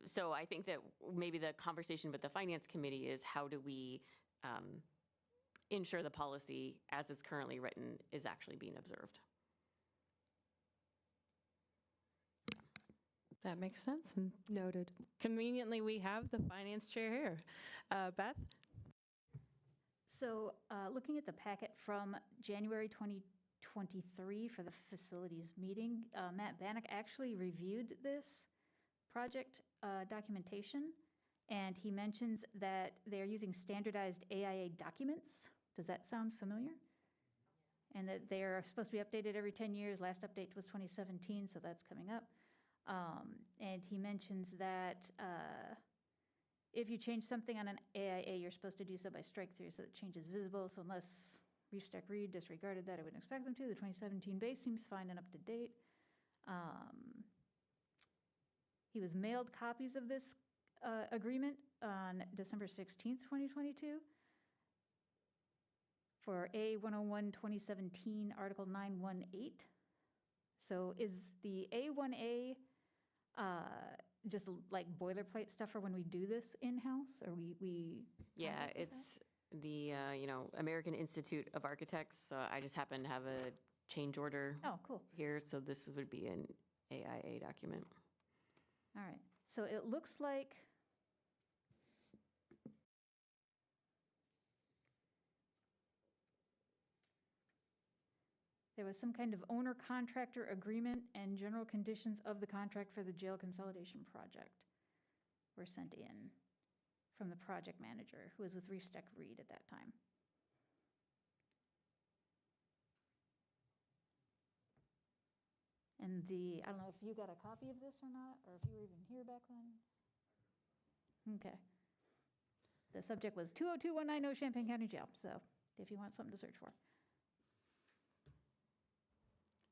So I think that maybe the conversation with the finance committee is, how do we ensure the policy as it's currently written is actually being observed? That makes sense. And Noted. conveniently, we have the finance chair here. Beth? So looking at the packet from January 2023 for the facilities meeting, Matt Bannock actually reviewed this project documentation, and he mentions that they're using standardized AIA documents. Does that sound familiar? And that they're supposed to be updated every 10 years. Last update was 2017, so that's coming up. And he mentions that if you change something on an AIA, you're supposed to do so by strike through so that change is visible. So unless Reef Stack Reed disregarded that, I wouldn't expect them to. The 2017 base seems fine and up to date. He was mailed copies of this agreement on December 16th, 2022 for A101 2017, Article 918. So is the A1A just like boilerplate stuff for when we do this in-house, or we? Yeah, contract with it's the, American Institute of Architects. So I just happen to have a change order that? Oh, cool. here. So this would be an AIA document. All right. So it looks like there was some kind of owner-contractor agreement, and general conditions of the contract for the jail consolidation project were sent in from the project manager, who was with Reef Stack Reed at that time. And I don't know if you got a copy of this or not, or if you were even here back then. Okay. The subject was 20219 Champaign County Jail, so if you want something to search for.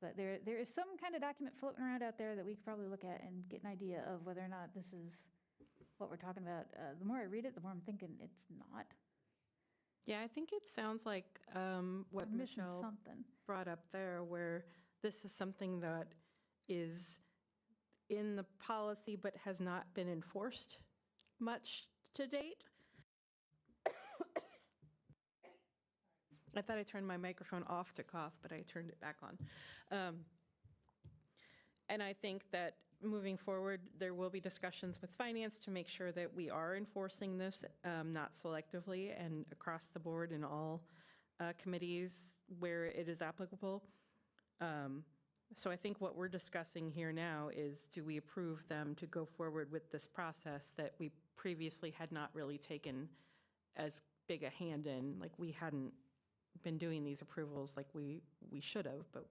But there is some kind of document floating around out there that we could probably look at and get an idea of whether or not this is what we're talking about. The more I read it, the more I'm thinking it's not. Yeah, I think it sounds like what We're missing Michelle something. brought up there, where this is something that is in the policy but has not been enforced much to date. I thought I turned my microphone off to cough, but I turned it back on. And I think that moving forward, there will be discussions with finance to make sure that we are enforcing this, not selectively and across the board in all committees where it is applicable. So I think what we're discussing here now is, do we approve them to go forward with this process that we previously had not really taken as big a hand in? Like, we hadn't been doing these approvals like we should have, but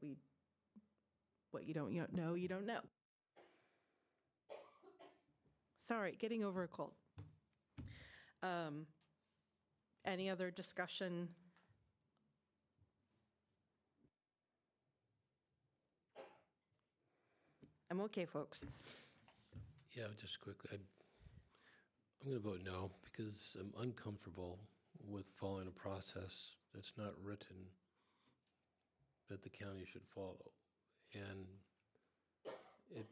what you don't know, you don't know. Sorry, getting over a cold. Any other discussion? I'm okay, folks. Yeah, just quickly, I'm going to vote no because I'm uncomfortable with following a process that's not written that the county should follow. And it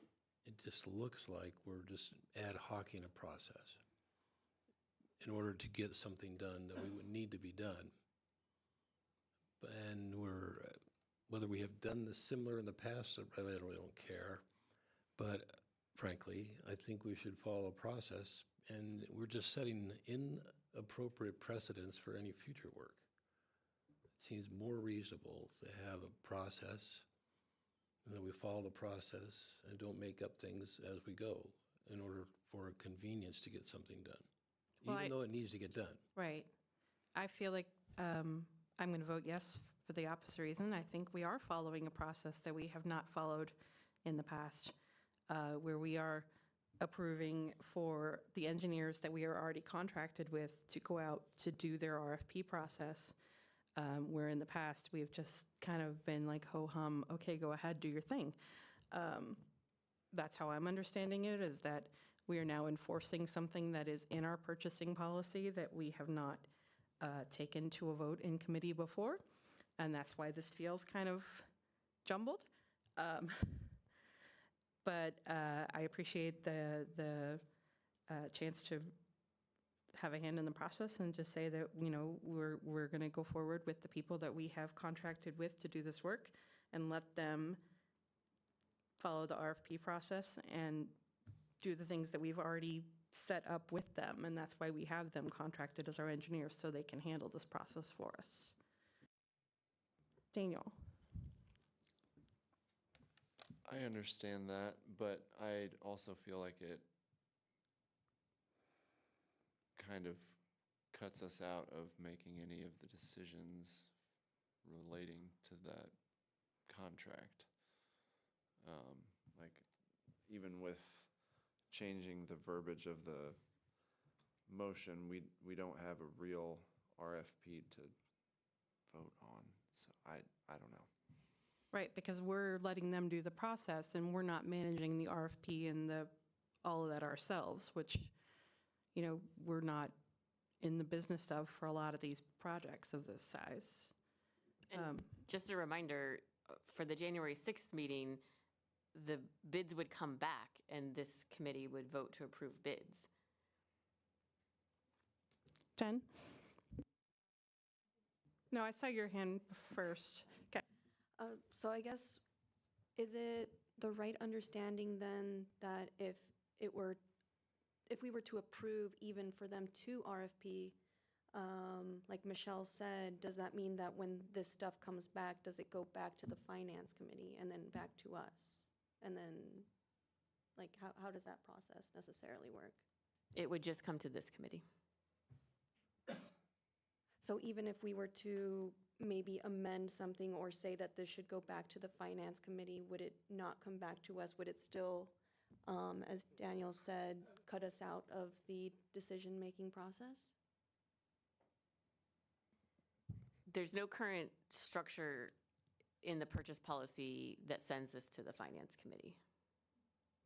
just looks like we're just ad hocing a process in order to get something done that we would need to be done. And whether we have done this similar in the past, I really don't care. But frankly, I think we should follow a process, and we're just setting inappropriate precedents for any future work. It seems more reasonable to have a process, and that we follow the process and don't make up things as we go in order for convenience to get something done, Well, even though it needs to get done. Right. I feel like I'm going to vote yes for the opposite reason. I think we are following a process that we have not followed in the past, where we are approving for the engineers that we are already contracted with to go out to do their RFP process, where in the past we've just kind of been like, ho-hum, okay, go ahead, do your thing. That's how I'm understanding it, is that we are now enforcing something that is in our purchasing policy that we have not taken to a vote in committee before, and that's why this feels kind of jumbled. But I appreciate the chance to have a hand in the process and just say that, you know, we're going to go forward with the people that we have contracted with to do this work and let them follow the RFP process and do the things that we've already set up with them. And that's why we have them contracted as our engineers, so they can handle this process for us. Daniel. I understand that, but I also feel like it kind of cuts us out of making any of the decisions relating to that contract. Like, even with changing the verbiage of the motion, we don't have a real RFP to vote on. So I don't know. Right, because we're letting them do the process and we're not managing the RFP and all of that ourselves, which, you know, we're not in the business of for a lot of these projects of this size. And just a reminder, for the January 6th meeting, the bids would come back and this committee would vote to approve bids. Jen? No, I saw your hand first. Okay. So I guess, is it the right understanding then that if we were to approve even for them to RFP, like Michelle said, does that mean that when this stuff comes back, does it go back to the finance committee and then back to us? And then, like, how does that process necessarily work? It would just come to this committee. So even if we were to maybe amend something or say that this should go back to the finance committee, would it not come back to us? Would it still, as Daniel said, cut us out of the decision-making process? there's no current structure in the purchase policy that sends this to the finance committee.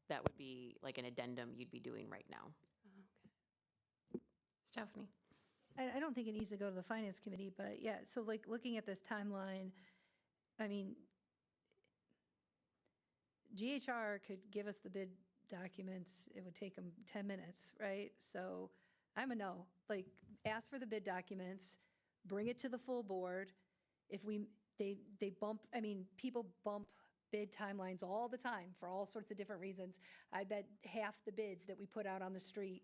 That would be like an addendum you'd be doing right now. Stephanie? I don't think it needs to go to the finance committee, but yeah, so like looking at this timeline, I mean, GHR could give us the bid documents, it would take them 10 minutes, right? So I'm a no, like, ask for the bid documents, bring it to the full board. If they bump, I mean, people bump bid timelines all the time for all sorts of different reasons. I bet half the bids that we put out on the street,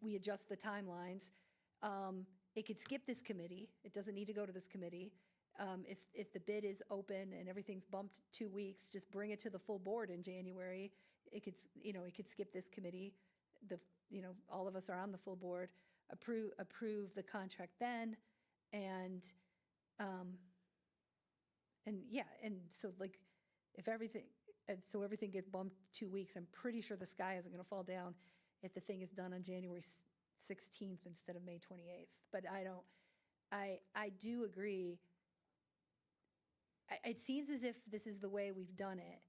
we adjust the timelines. It could skip this committee. It doesn't need to go to this committee. If the bid is open and everything's bumped 2 weeks, just bring it to the full board in January. It could, it could skip this committee. All of us are on the full board. Approve the contract then, and yeah, and so like, if everything, and so everything gets bumped 2 weeks, I'm pretty sure the sky isn't going to fall down if the thing is done on January 16th instead of May 28th. But I do agree. It seems as if this is the way we've done it.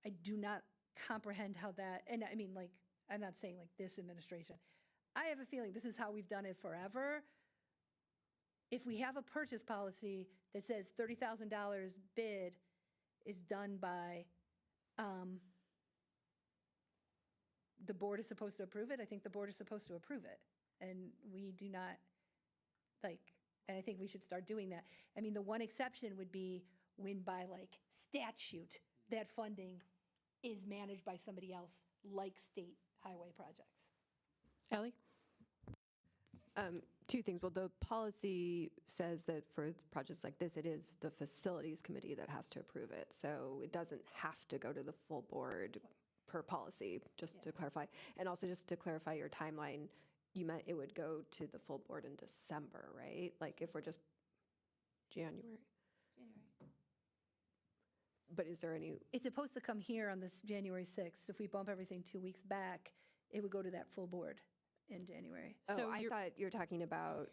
I do not comprehend how that, and I mean, like, I'm not saying like this administration. I have a feeling this is how we've done it forever. If we have a purchase policy that says $30,000 bid is done by, the board is supposed to approve it, I think the board is supposed to approve it. And we do not, like, and I think we should start doing that. I mean, the one exception would be when by like statute, that funding is managed by somebody else, like state highway projects. Ellie? Two things. Well, the policy says that for projects like this, it is the facilities committee that has to approve it. So it doesn't have to go to the full board per policy, just to clarify. And also just to clarify your timeline, you meant it would go to the full board in December, right? Like if we're just January. But is there any? It's supposed to come here on this January 6th. If we bump everything 2 weeks back, it would go to that full board in January. Oh, I thought you were talking about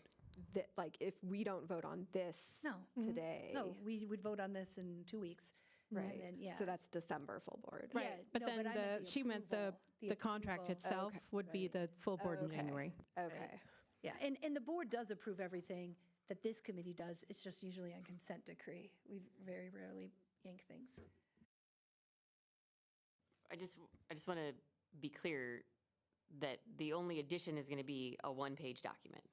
that, like if we don't vote on this today. No, we would vote on this in 2 weeks. Right. And then, yeah. So that's December full board. Right, Yeah, but no, then but I meant she meant the contract approval. itself would be the full board in Okay. January. Okay. Yeah, and the board does approve everything that this committee does. It's just usually on consent decree. We very rarely yank things. I just want to be clear that the only addition is going to be a one-page document.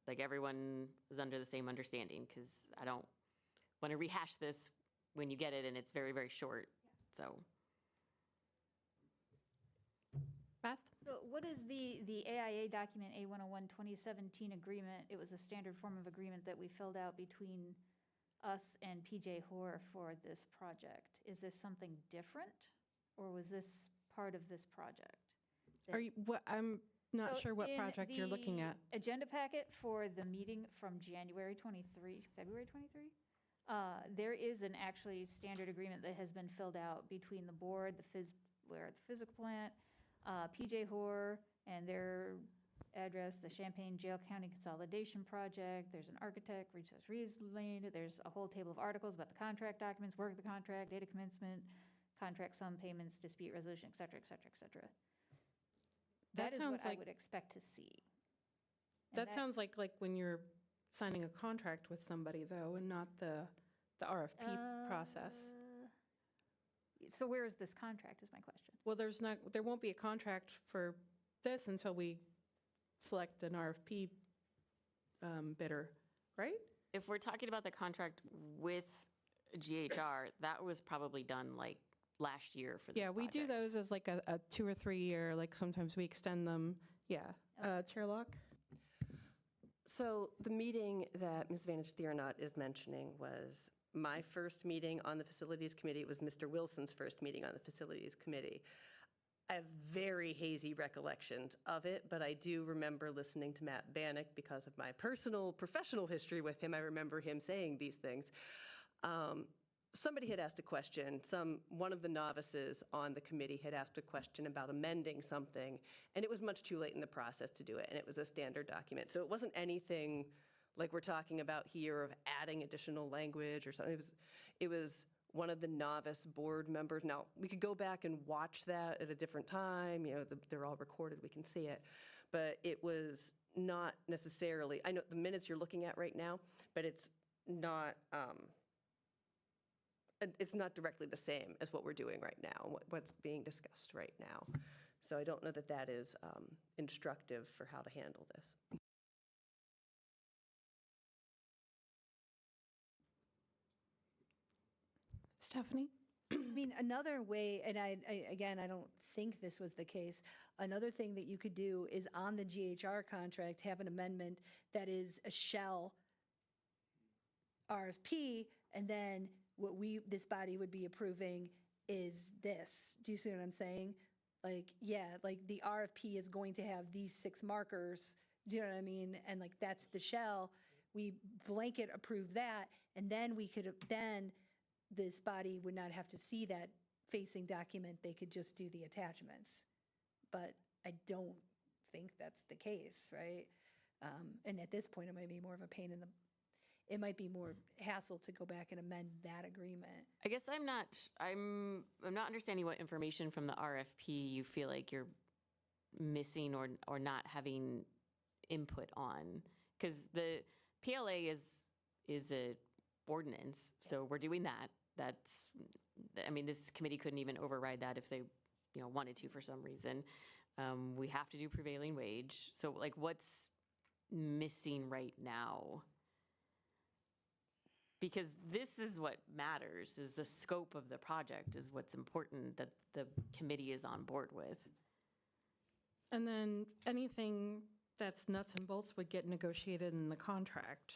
Like everyone is under the same understanding, because I don't want to rehash this when you get it and it's very, very short, so. Beth? So what is the AIA document, A101 2017 agreement? It was a standard form of agreement that we filled out between us and PJ Hoare for this project. Is this something different, or was this part of this project? Are you, what, I'm not So sure what in project you're looking the at. Agenda packet for the meeting from February 23, there is an actually standard agreement that has been filled out between the board, we're at the physical plant, PJ Hoare and their address, the Champaign Jail County Consolidation Project. There's an architect, Resource Reasoning. There's a whole table of articles about the contract documents, work of the contract, date of commencement, contract sum payments, dispute resolution, et cetera, et cetera, et cetera. That is sounds what I like- would expect to see. And That sounds like when you're signing a contract with somebody though, and not the RFP process. So where is this contract, is my question. Well, there won't be a contract for this until we select an RFP bidder, right? If we're talking about the contract with GHR, that was probably done like last year for this Yeah, we do project. those as like a 2 or 3 year, like sometimes we extend them. Yeah. Chair Locke? So the meeting that Ms. Vanich Theronot is mentioning was my first meeting on the Facilities Committee. It was Mr. Wilson's first meeting on the Facilities Committee. I have very hazy recollections of it, but I do remember listening to Matt Bannock because of my personal professional history with him. I remember him saying these things. Somebody had asked a question, one of the novices on the committee had asked a question about amending something, and it was much too late in the process to do it, and it was a standard document. So it wasn't anything like we're talking about here of adding additional language or something. It was one of the novice board members. Now, we could go back and watch that at a different time, they're all recorded, we can see it. But it was not necessarily, I know the minutes you're looking at right now, but it's not directly the same as what we're doing right now, what's being discussed right now. So I don't know that that is instructive for how to handle this. Stephanie? I mean, another way, and again, I don't think this was the case, another thing that you could do is on the GHR contract, have an amendment that is a shell RFP, and then what this body would be approving is this. Do you see what I'm saying? Like, yeah, like the RFP is going to have these 6 markers, do you know what I mean? And like, that's the shell. We blanket approve that, and then this body would not have to see that facing document. They could just do the attachments. But I don't think that's the case, right? And at this point, it might be more of a pain it might be more hassle to go back and amend that agreement. I guess I'm not understanding what information from the RFP you feel like you're missing or not having input on, because the PLA is a ordinance, so we're doing that. This committee couldn't even override that if they, wanted to for some reason. We have to do prevailing wage. So like, what's missing right now? Because this is what matters, is the scope of the project is what's important that the committee is on board with. And then anything that's nuts and bolts would get negotiated in the contract.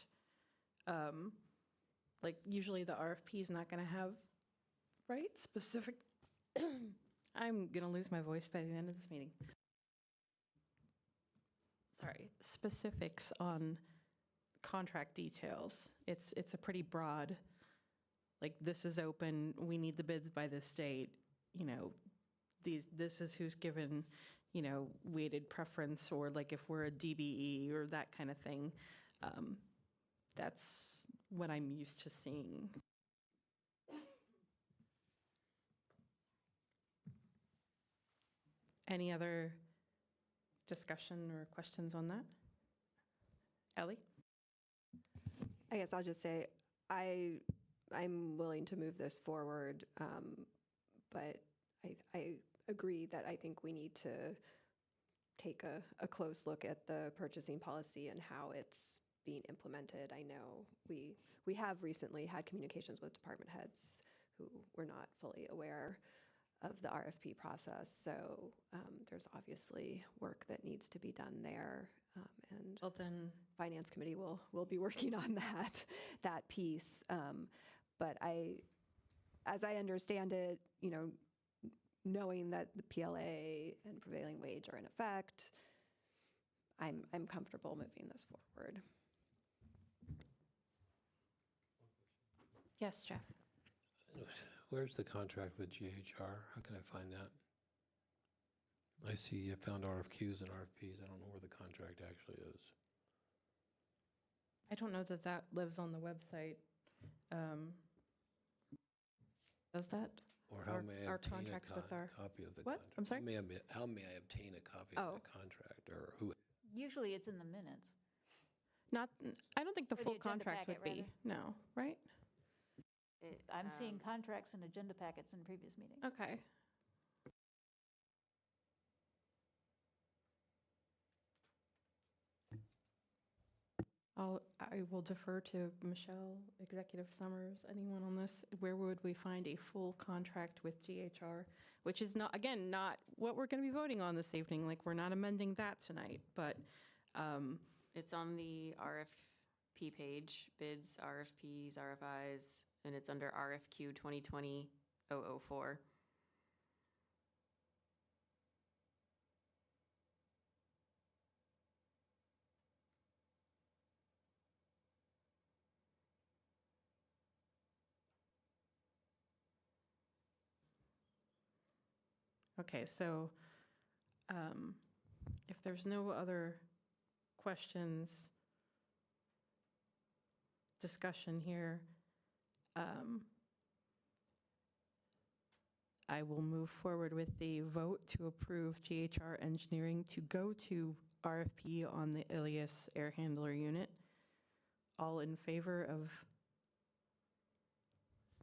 Like usually the RFP is not going to have, right, specific, I'm going to lose my voice by the end of this meeting. Sorry, specifics on contract details. It's a pretty broad, like this is open, we need the bids by this date, this is who's given, weighted preference, or like if we're a DBE or that kind of thing. That's what I'm used to seeing. Any other discussion or questions on that? Ellie? I guess I'll just say I'm willing to move this forward, but I agree that I think we need to take a close look at the purchasing policy and how it's being implemented. I know we have recently had communications with department heads who were not fully aware of the RFP process, so there's obviously work that needs to be done there, and Well, then, Finance Committee will be working on that piece. But as I understand it, knowing that the PLA and prevailing wage are in effect, I'm comfortable moving this forward. yes, Jeff. Where's the contract with GHR? How can I find that? I see, I found RFQs and RFPs. I don't know where the contract actually is. I don't know that that lives on the website. Does that? Or how may I our obtain a contracts with our- copy of the What? contract? I'm sorry? How may I obtain a copy Oh. of the contract, or who? Usually it's in the minutes. I don't think the Or the full agenda contract would packet, be, no, right? I'm seeing contracts and agenda packets in previous meetings. Okay. I will defer to Michelle, Executive Summers, anyone on this. Where would we find a full contract with GHR? Which is not, again, not what we're going to be voting on this evening. Like, we're not amending that tonight, but It's on the RFP page, bids, RFPs, RFIs, and it's under RFQ 2020-004. okay, so if there's no other questions, discussion here, I will move forward with the vote to approve GHR Engineering to go to RFP on the Ilias air handler unit. All in favor of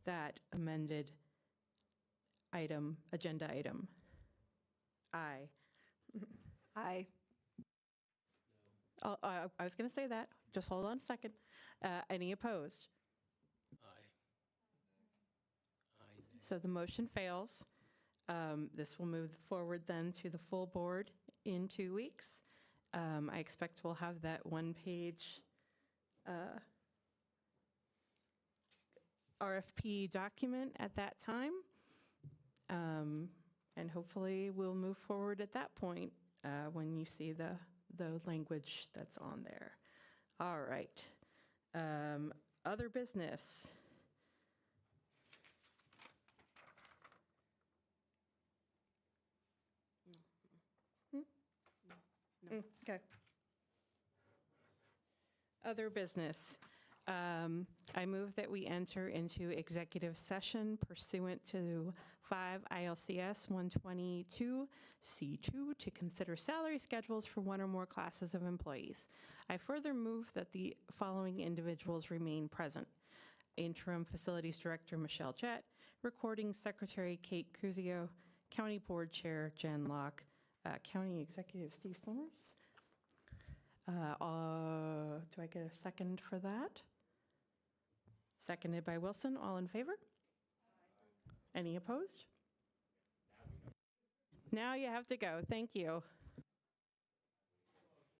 that amended agenda item? Aye. Aye. I was going to say that. Just hold on a second. Any opposed? Aye. Aye. So the motion fails. This will move forward then to the full board in 2 weeks. I expect we'll have that one-page RFP document at that time. And hopefully we'll move forward at that point when you see the language that's on there. All right. Other business. Okay. Other business. I move that we enter into executive session pursuant to 5 ILCS 122C2 to consider salary schedules for one or more classes of employees. I further move that the following individuals remain present: Interim Facilities Director Michelle Jett, Recording Secretary Kate Cuzio, County Board Chair Jen Locke, County Executive Steve Summers. Do I get a second for that? Seconded by Wilson. All in favor? Any opposed? Now you have to go. Thank you.